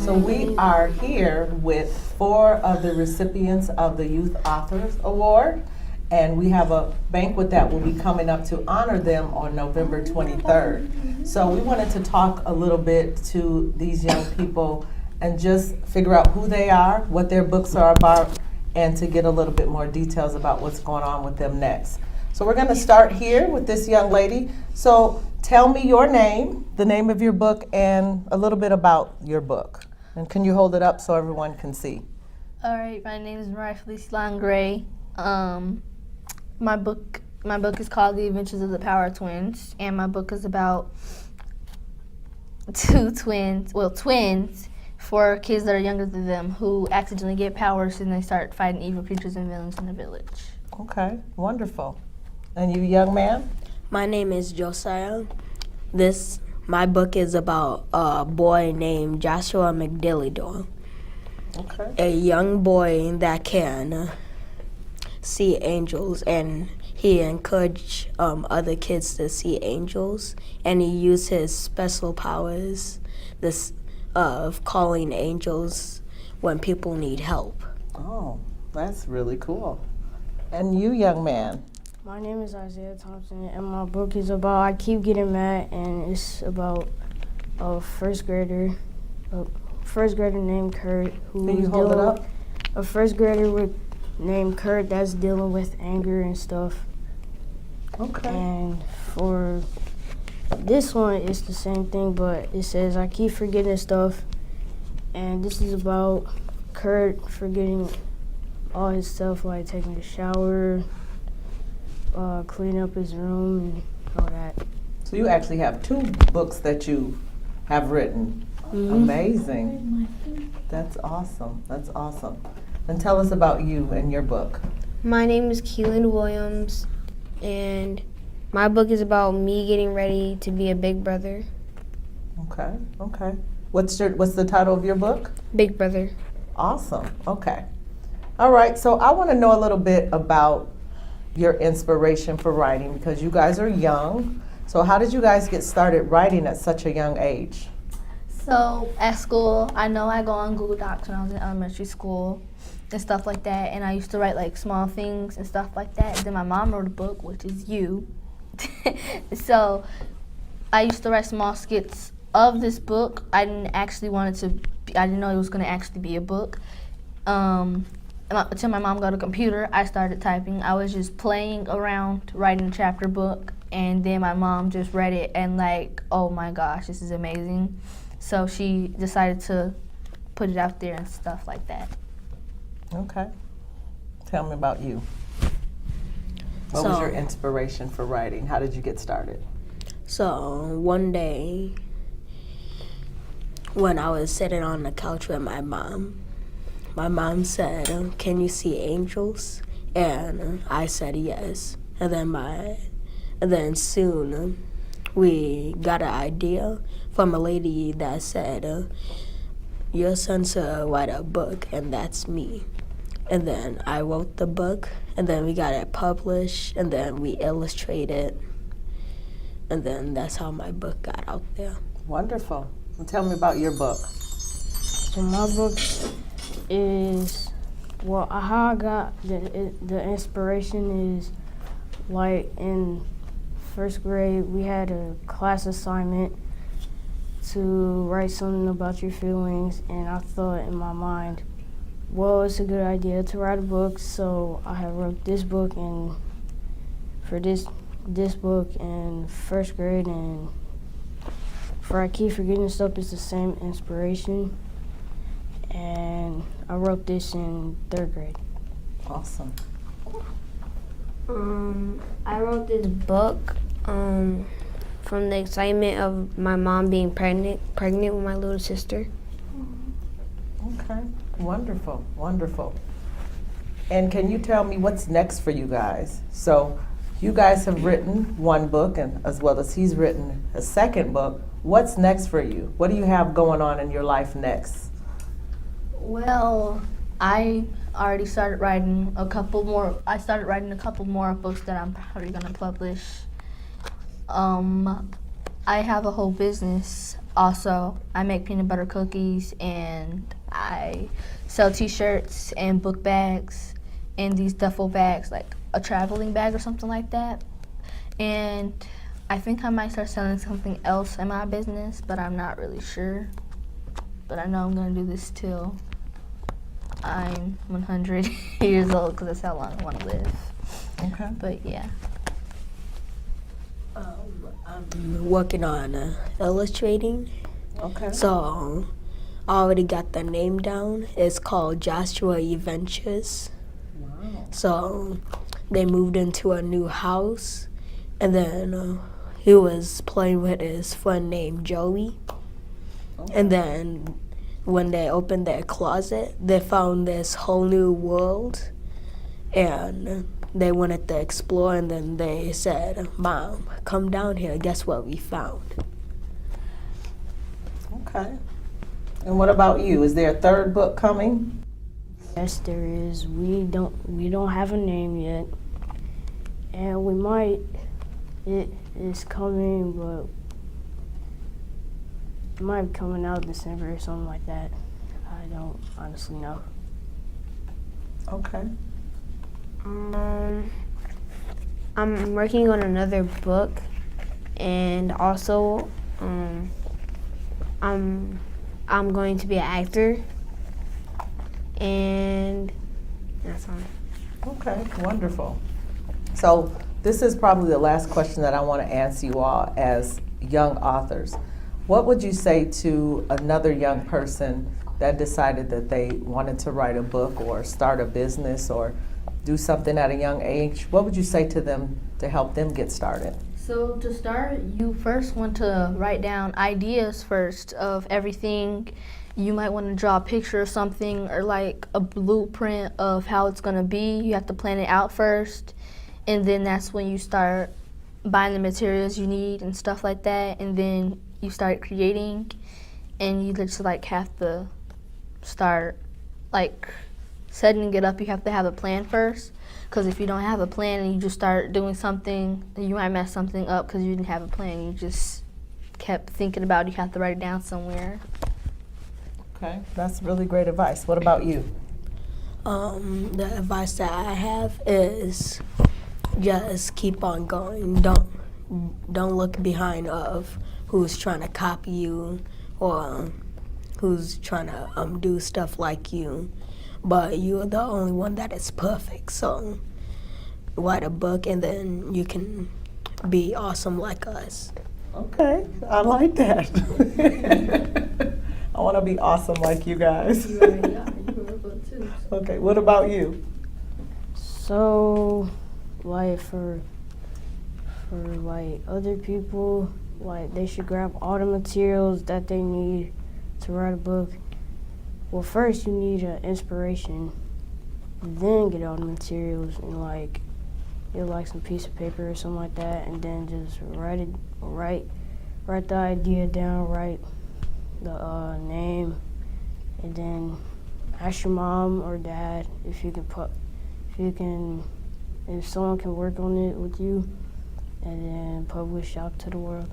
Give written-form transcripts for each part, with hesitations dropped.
So we are here with 4 of the recipients of the Youth Authors Award, and we have a banquet that will be coming up to honor them on November 23rd. So we wanted to talk a little bit to these young people and just figure out who they are, what their books are about, and to get a little bit more details about what's going on with them next. So we're going to start here with this young lady. So tell me your name, the name of your book, and a little bit about your book. And can you hold it up so everyone can see? All right, my name is Mariah Felice Langray. My book is called The Adventures of the Power Twins, and my book is about twins, for kids that are younger than them who accidentally get powers and they start fighting evil creatures and villains in the village. Okay, wonderful. And you, young man? My name is Josiah. My book is about a boy named Joshua McDillidor. Okay. A young boy that can see angels, and he encouraged other kids to see angels, and he used his special powers of calling angels when people need help. Oh, that's really cool. And you, young man? My name is Isaiah Thompson, and my book is about I Keep Getting Mad, and it's about a first grader named Kurt Can you hold it up? A first grader named Kurt that's dealing with anger and stuff. Okay. And for this one, it's the same thing, but it says I keep forgetting stuff, and this is about Kurt forgetting all his stuff, like taking a shower, clean up his room, and all that. So you actually have 2 books that you have written. Mm-hmm. Amazing. That's awesome. That's awesome. And tell us about you and your book. My name is Keelan Williams, and my book is about me getting ready to be a big brother. Okay. Okay. What's the title of your book? Big Brother. Awesome. Okay. All right. So I want to know a little bit about your inspiration for writing, because you guys are young. So how did you guys get started writing at such a young age? So at school, I know I go on Google Docs when I was in elementary school and stuff like that, and I used to write like small things and stuff like that. And then my mom wrote a book, which is you. So I used to write small skits of this book. I didn't know it was going to actually be a book. Until my mom got a computer, I started typing. I was just playing around, writing a chapter book, and then my mom just read it and like, oh my gosh, this is amazing. So she decided to put it out there and stuff like that. Okay. Tell me about you. What was your inspiration for writing? How did you get started? So one day, when I was sitting on the couch with my mom said, "Can you see angels?" And I said yes. And then soon we got an idea from a lady that said, "Your son should write a book," and that's me. And then I wrote the book, and then we got it published, and then we illustrated, and then that's how my book got out there. Wonderful. And tell me about your book. So my book is, how I got the inspiration is, like in first grade, we had a class assignment to write something about your feelings, and I thought in my mind, well, it's a good idea to write a book, so I have wrote this book, and for this book in first grade, and for I Keep Forgetting Stuff, it's the same inspiration, and I wrote this in 3rd grade. Awesome. I wrote this book from the excitement of my mom being pregnant with my little sister. Okay. Wonderful. Wonderful. And can you tell me what's next for you guys? So you guys have written 1 book, and as well as he's written a 2nd book. What's next for you? What do you have going on in your life next? Well, I already started writing a couple more. I started writing a couple more books that I'm probably gonna publish. I have a whole business also. I make peanut butter cookies and I sell t-shirts and book bags and these duffel bags, like a traveling bag or something like that. And I think I might start selling something else in my business, but I'm not really sure. But I know I'm gonna do this till I'm 100 years old because that's how long I want to live. Okay. But yeah. I'm working on illustrating. Okay. So I already got the name down. It's called Joshua Adventures. Wow. So they moved into a new house, and then he was playing with his friend named Joey. And then when they opened their closet, they found this whole new world, and they wanted to explore, and then they said, "Mom, come down here, guess what we found?" Okay. And what about you? Is there a third book coming? Yes, there is. We don't have a name yet, and we might. It is coming, but it might be coming out December or something like that. I don't honestly know. Okay. I'm working on another book, and also I'm going to be an actor, and that's all. Okay, wonderful. So this is probably the last question that I want to ask you all as young authors. What would you say to another young person that decided that they wanted to write a book or start a business or do something at a young age? What would you say to them to help them get started? So to start, you first want to write down ideas first of everything. You might want to draw a picture of something or like a blueprint of how it's going to be. You have to plan it out first, and then that's when you start buying the materials you need and stuff like that, and then you start creating, and you just like have to start like setting it up. You have to have a plan first, because if you don't have a plan and you just start doing something, you might mess something up because you didn't have a plan. You just kept thinking about it. You have to write it down somewhere. Okay, that's really great advice. What about you? The advice that I have is just keep on going. Don't look behind of who's trying to copy you or who's trying to do stuff like you. But you're the only one that is perfect. So write a book and then you can be awesome like us. Okay, I like that. I want to be awesome like you guys. Okay, what about you? So, like for like other people, like they should grab all the materials that they need to write a book. Well, first you need an inspiration, then get all the materials and like get like some piece of paper or something like that, and then just write the idea down, write the name, and then ask your mom or dad if someone can work on it with you, and then publish out to the world.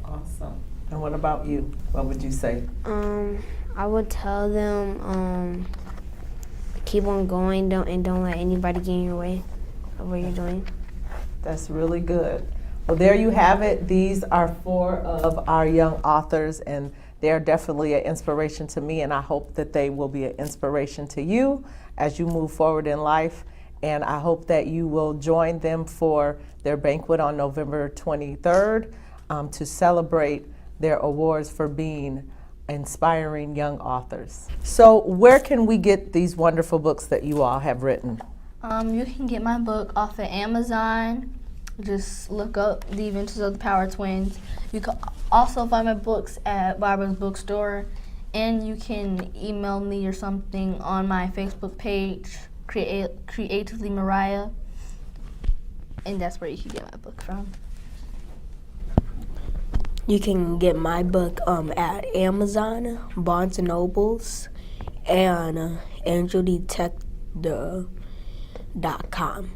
Awesome. And what about you? What would you say? I would tell them keep on going, don't let anybody get in your way of what you're doing. That's really good. Well, there you have it. These are 4 of our young authors, and they're definitely an inspiration to me, and I hope that they will be an inspiration to you as you move forward in life. And I hope that you will join them for their banquet on November 23rd to celebrate their awards for being inspiring young authors. So where can we get these wonderful books that you all have written? You can get my book off of Amazon. Just look up The Adventures of the Power Twins. You can also find my books at Barbara's Bookstore, and you can email me or something on my Facebook page, Creatively Mariah, and that's where you can get my book from. You can get my book at Amazon, Barnes & Nobles, and AngelDetective.com.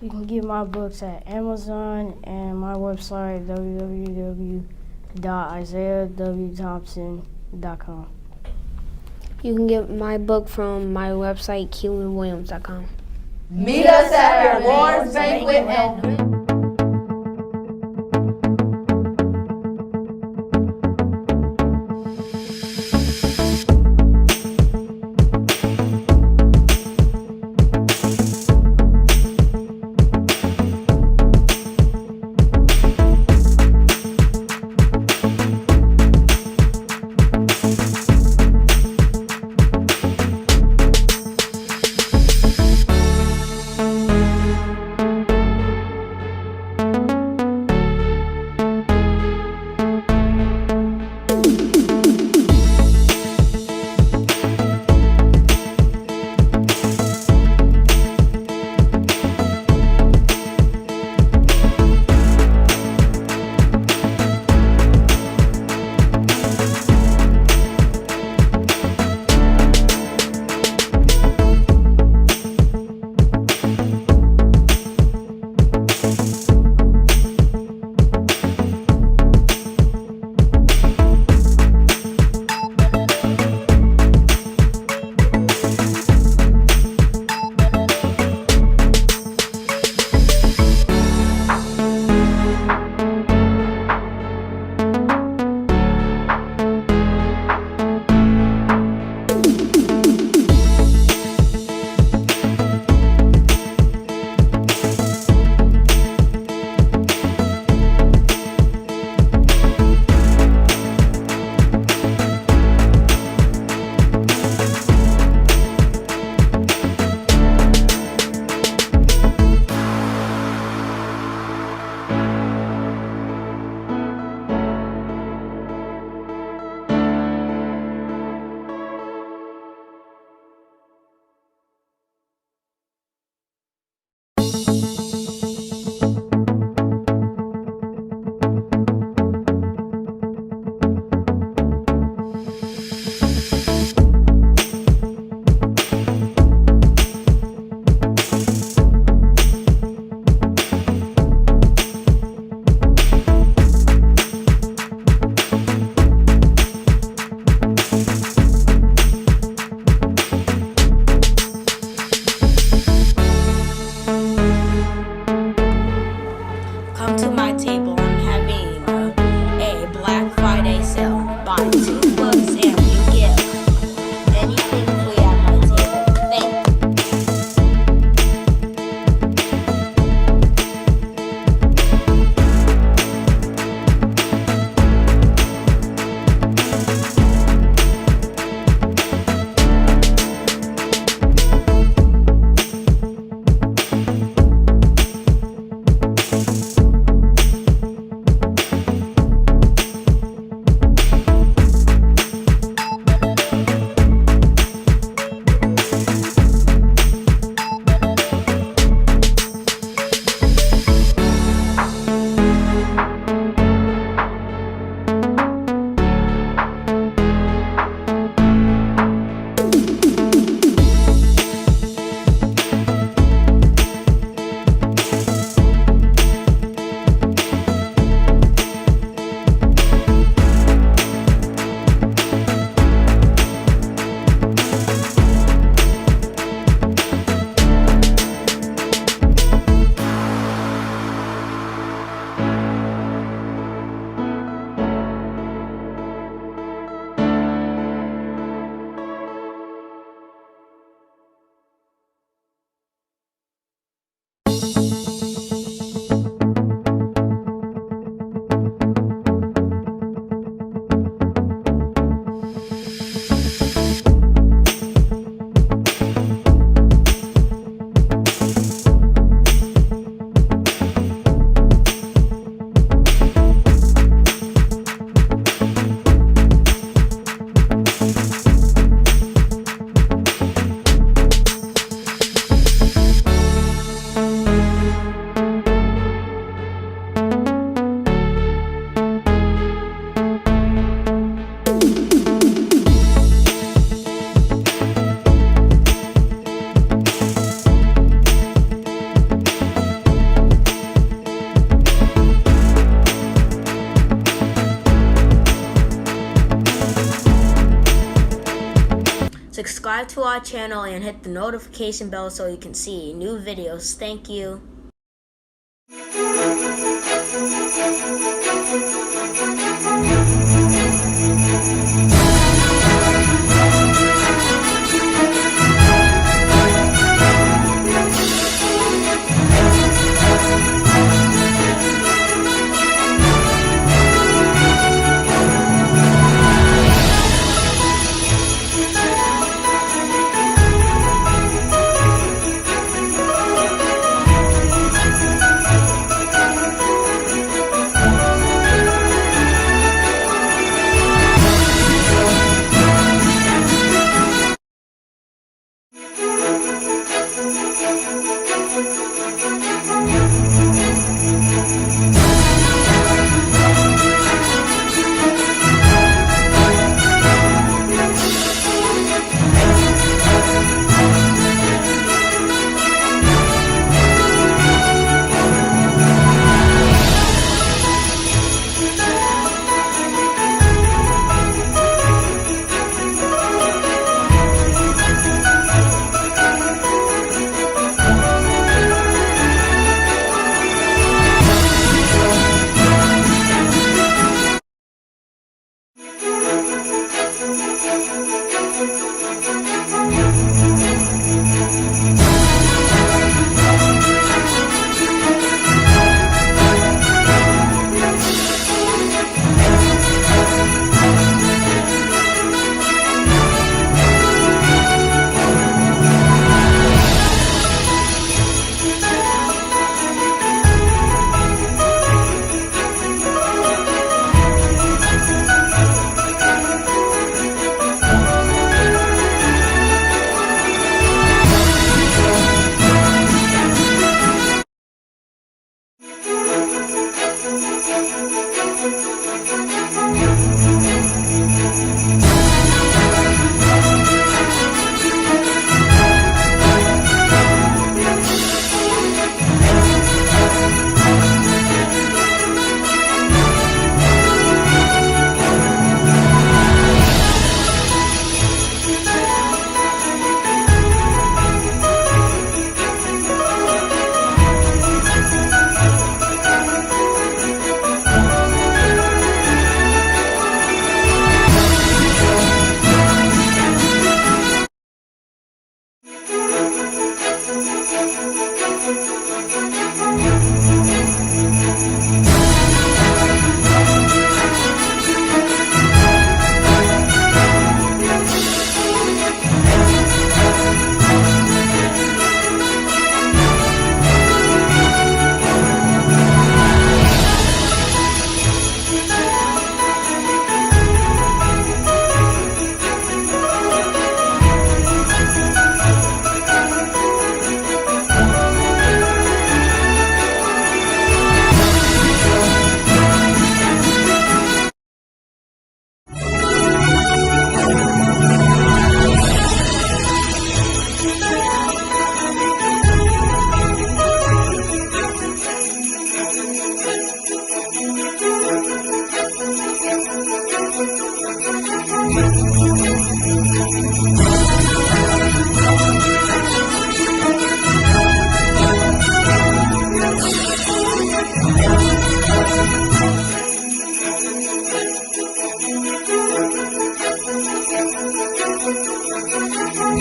You can get my books at Amazon and my website www.isaiahwthompson.com. You can get my book from my website, KeelanWilliams.com. Meet us at our awards banquet and Subscribe to our channel and hit the notification bell so you can see new videos. Thank you.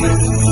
Thank you.